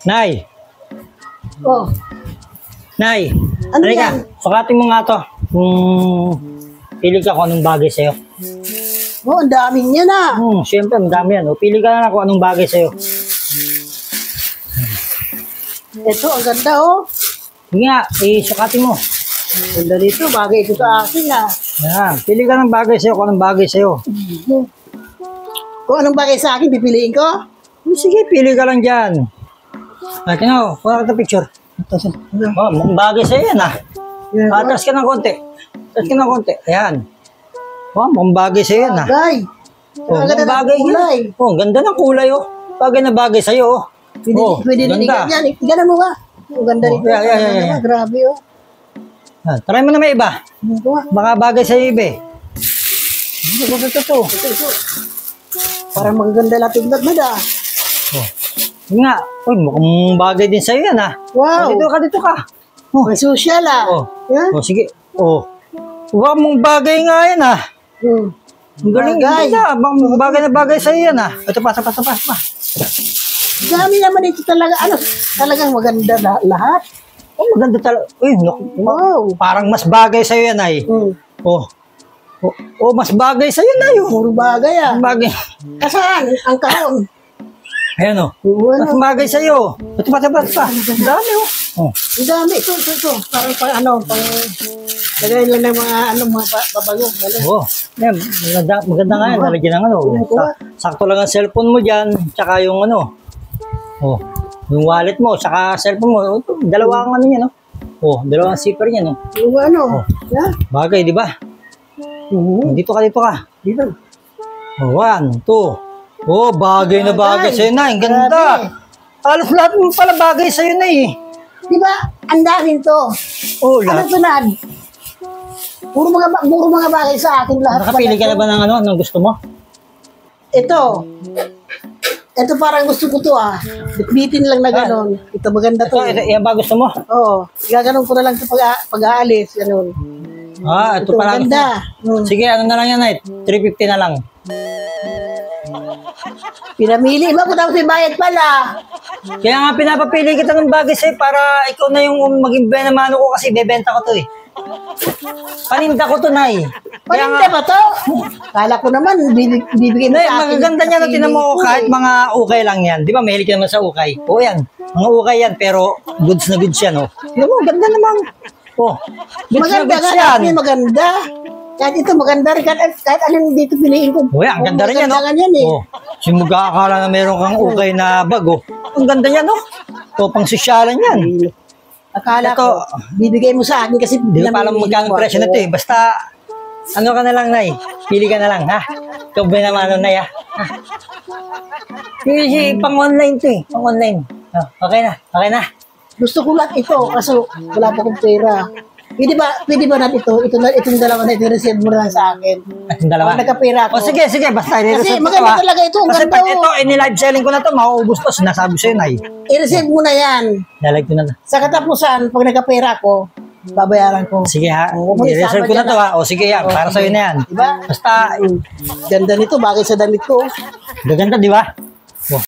Nay! Oh, Nay! Ano Halika, yan? sukatin mo nga to. Pili ka kung anong bagay sa'yo. ang dami niya na. Siyempre, madami yan. Pili ka na lang kung anong bagay sa'yo. Ito, ang ganda oh. Sige nga, sukatin mo. Ganda dito, bagay ito sa akin ah. Yan, pili ka ng bagay sa'yo kung anong bagay sa'yo. Kung anong bagay sa akin, pipiliin ko? Sige, pili ka lang dyan. Tingnan mo, kuha ka picture. Mukhang bagay sa'yo yan ah. Atras ka ng konti. Atras ka ng konti. Ayan. Mukhang bagay sa'yo yan ah. Bagay. Ang ganda ng bagay kulay. yan. Ganda ng kulay oh. Bagay na bagay sa'yo oh. Pwede niligan yan. Tignan mo ba? Ang ganda rito. Yeah. Grabe oh. Try mo na may iba. Baka bagay sa'yo iba eh. Ito. Parang magaganda lang tignan mo da. Yun nga. Mukhang bagay din sa'yo yan ah. Wow. Dito ka. May social ah. Yan? Sige. Wow, mong bagay nga yan ah. Ang galing ganda. Bagay na bagay sa'yo yan ah. Ito pa. Dami naman ito talaga. Talagang maganda lahat. Maganda talaga. Wow. Parang mas bagay sa'yo yan ay. Mas bagay sa'yo na yun. Puro bagay ah. Bagay. Kasaan? Ang kahon. Ayan o. Mas bagay sa'yo. Ito pa. Ang dami o. Ang dami. Ito. Parang pang lagay lang ng mga babago. Yan. Maganda nga yan. Nalagyan ng sakto lang ang cellphone mo dyan. Tsaka yung yung wallet mo. Tsaka cellphone mo. Dalawa ang yan o. Dalawang zipper yan o. Yan. Bagay, di ba? Dito ka. Dito. 1, 2. Bagay na bagay sa'yo na. Ang ganda. Halos lahat mo pala bagay sa'yo na eh. Di ba? Ang dami to. Lahat. Tunad? Puro mga bagay sa akin lahat. Nakapili ka na ba ng gusto mo? Ito parang gusto ko to ah. Bitbitin lang na gano'n. Ito maganda to. Ito, yan ba gusto mo? Oo. Gaganon ko na lang ito pag-aalis. Gano'n. Ito pala. Maganda. Sige, ano na lang yan, Night? 350 na lang. Pinamili mo ko tapos bayad pala. Kaya nga pinapapili kita ng bagay sa'yo para ikaw na yung maging benamano ko kasi bebenta ko to eh. Paninda ko to, Nay. Paninda ba to? Kala ko naman, bibigyan mo sa akin. Magaganda niya na tinan mo kahit mga ukay lang yan. Di ba, mahilig ka naman sa ukay? Yan. Mga ukay yan, pero goods na goods yan, Di mo, ganda naman. Goods maganda na goods yan. Maganda. Kahit ito maganda rin. Kahit anong dito piliin ko. Ang ganda rin yan, Simugakakala na meron kang ukay na bag, Ang ganda yan, pang sosyalan yan. Akala ko, bibigay mo sa akin kasi hindi ko pa alam magkano presyo na ito eh. Basta, ano ka na lang, Nay? Pili ka na lang, ha? Ikaw ba naman, Nay, ha? Pang-online to eh. Pang-online. Okay na. Gusto ko lang ito kasi wala pa akong pera. Pwede ba natin itong dalawa na ito-receive mo lang sa akin? Itong dalawa? Nagkapera ko. Sige, basta i-receive kasi maganda talaga ito. Kasi pag ito, in-live selling ko na ito, mauubos to. Sinasabi sa'yo, Nay. I-receive mo na yan. Nalive ko na. Sa katapusan, pag nagkapera ko, babayaran ko. Sige ha, i-reserve ko na ito ha. Sige yan, para sa'yo na yan. Diba? Basta, ganda nito, bagay sa damit ko. Ganda, di ba?